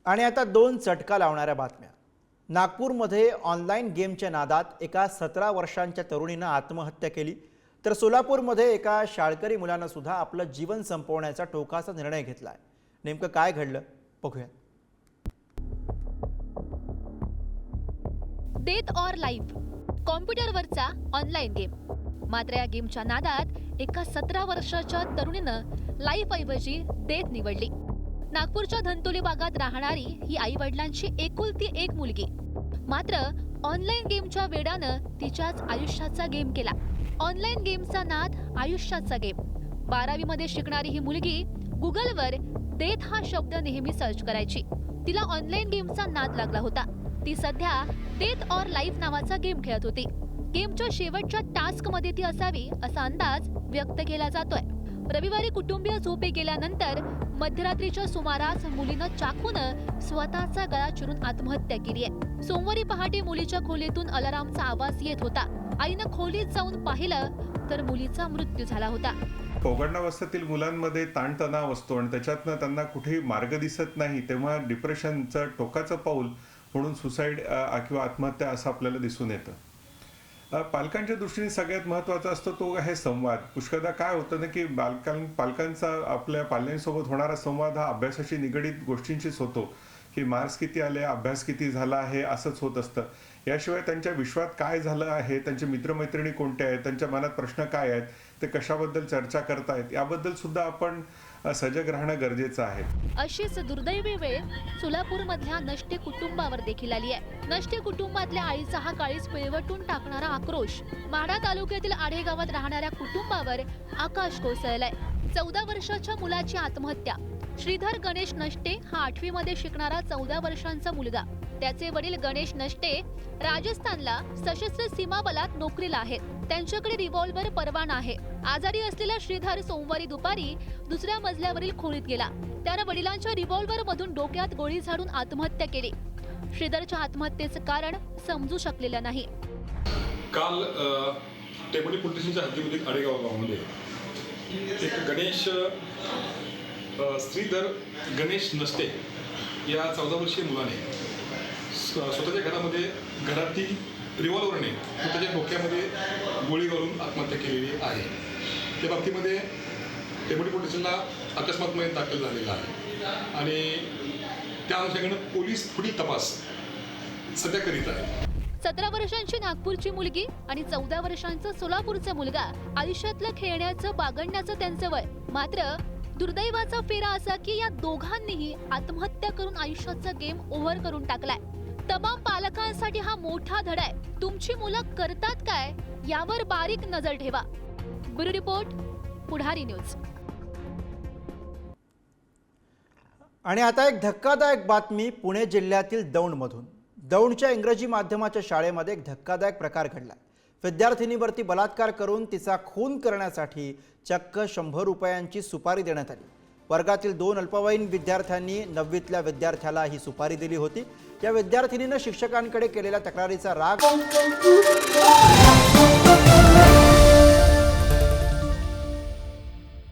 आणि आता दोन चटका लावणाऱ्या बातम्या। नागपूरमध्ये ऑनलाईन गेमच्या नादात एका 17 वर्षांच्या तरुणीने आत्महत्या केली, तर सोलापूरमध्ये एका शाळकरी मुलाने सुद्धा आपलं जीवन संपवण्याचा टोकाचा निर्णय घेतलाय। नेमकं काय घडलं बघूया। डेथ ऑर लाईफ कॉम्प्युटरवरचा ऑनलाईन गेम। मात्र या गेमच्या नादात एका 17 वर्षाच्या तरुणीनं लाईफ ऐवजी डेथ निवडली। नागपूरच्या धंतोली भागात राहणारी ही आई वडिलांची एकुलती एक मुलगी मात्र ऑनलाईन गेमच्या वेडानं तिच्याच आयुष्याचा गेम केला। ऑनलाईन गेमचा नाद आयुष्याचा गेम। 12वी मध्ये शिकणारी ही मुलगी गुगलवर डेथ हा शब्द नेहमी सर्च करायची। तिला ऑनलाईन गेमचा नाद लागला होता। ती सध्या डेथ ऑर लाईफ नावाचा गेम खेळत होती। गेमच्या शेवटच्या टास्क मध्ये ती असावी असा अंदाज व्यक्त केला जातोय। रविवारी कुटुंबीय झोपे गेल्यानंतर मध्यरात्रीच्या सुमारास मुलीनं चाकूनं स्वतःचा गळा चिरून आत्महत्या केली आहे। सोमवारी पहाटे मुलीच्या खोलीतून अलार्मचा आवाज येत होता। आईनं खोलीत जाऊन पाहिलं तर मुलीचा मृत्यू झाला होता। पौगंडावस्थेतील मुलांमध्ये ताणतणाव असतो आणि त्याच्यातनं त्यांना कुठेही मार्ग दिसत नाही, तेव्हा डिप्रेशनचं टोकाचं पाऊल म्हणून सुसाईड किंवा आत्महत्या असं आपल्याला दिसून येतं। पालकांच्या दृष्टीने सगळ्यात महत्त्वाचा असतो तो आहे संवाद। पुष्कळदा काय होतं ना की पालकांचा आपल्या पाल्यांसोबत होणारा संवाद हा अभ्यासाशी निगडीत गोष्टींशीच होतो, की मार्क्स किती आले, अभ्यास किती झाला आहे, असंच होत असतं। याशिवाय त्यांच्या विश्वात काय झालं आहे, त्यांचे मित्रमैत्रिणी कोणते आहेत, त्यांच्या मनात प्रश्न काय आहेत, ते कशाबद्दल चर्चा करतायत, याबद्दल सुद्धा आपण सजग राहणं गरजेचं आहे। अशीच दुर्दैवी वेळ सोलापूरमधल्या नष्टे कुटुंबावर देखील आली आहे। नष्टे कुटुंबातल्या आईचा हा काळीज पिळवटून टाकणारा आक्रोश माढा तालुक्यातील आढे गावात राहणाऱ्या कुटुंबावर आकाश कोसळलाय। 14 वर्षाच्या मुलाची आत्महत्या। श्रीधर गणेश नष्टे हा 8वी मध्ये शिकणारा 14 वर्षांचा मुलगा। त्याचे वडील गणेश नष्टे राजस्थानला सशस्त्र सीमा बलात नोकरीला आहेत। त्यांच्याकडे रिव्हॉल्वर परवाना आहे। आजारी असलेला श्रीधर सोमवारी दुपारी दुसऱ्या मजल्यावरील खोलीत गेला। त्याने वडिलांच्या रिव्हॉल्वर मधून डोक्यात गोळी झाडून आत्महत्या केली। श्रीधरच्या आत्महत्येचं कारण समजू शकलेलं नाही। काल टेंबोली पोलीस स्टेशनच्या हद्दीमध्ये आडेगाव गावामध्ये एक गणेश श्रीधर गणेश नष्टे या 14 वर्षीय मुलाने स्वतःच्या घरामध्ये घरातील रिव्हॉल्वरने त्याच्या डोक्यामध्ये गोळी घालून आत्महत्या केलेली आहे। त्या बाबतीमध्ये टेंबोली पोलीस स्टेशनला अकस्मात मध्ये दाखल झालेला आहे आणि त्या अनुषंगाने पोलीस पुढील तपास सध्या करीत आहे। 17 वर्षांची नागपूरची मुलगी आणि 14 वर्षांचा सोलापूरचा मुलगा आयुष्यातलं खेळण्याचं बागडण्याचं त्यांचं वय। मात्र दुर्दैवाचा फेरा असा की या दोघांनीही आत्महत्या करून आयुष्याचा गेम ओव्हर करून टाकलाय। तमाम पालकांसाठी हा मोठा धडा आहे। तुमची मुलं करतात काय यावर बारीक नजर ठेवा। ब्युरो रिपोर्ट, पुढारी न्यूज। आणि आता एक धक्कादायक बातमी पुणे जिल्ह्यातील दौंडमधून। दौंडच्या इंग्रजी माध्यमाच्या शाळेमध्ये एक धक्कादायक प्रकार घडला। विद्यार्थिनीवरती बलात्कार करून तिचा खून करण्यासाठी चक्क 100 रुपयांची सुपारी देण्यात आली। वर्गातील 2 अल्पवयीन विद्यार्थ्यांनी 9वीतल्या विद्यार्थ्याला ही सुपारी दिली होती। या विद्यार्थिनीने शिक्षकांकडे केलेल्या तक्रारीचा राग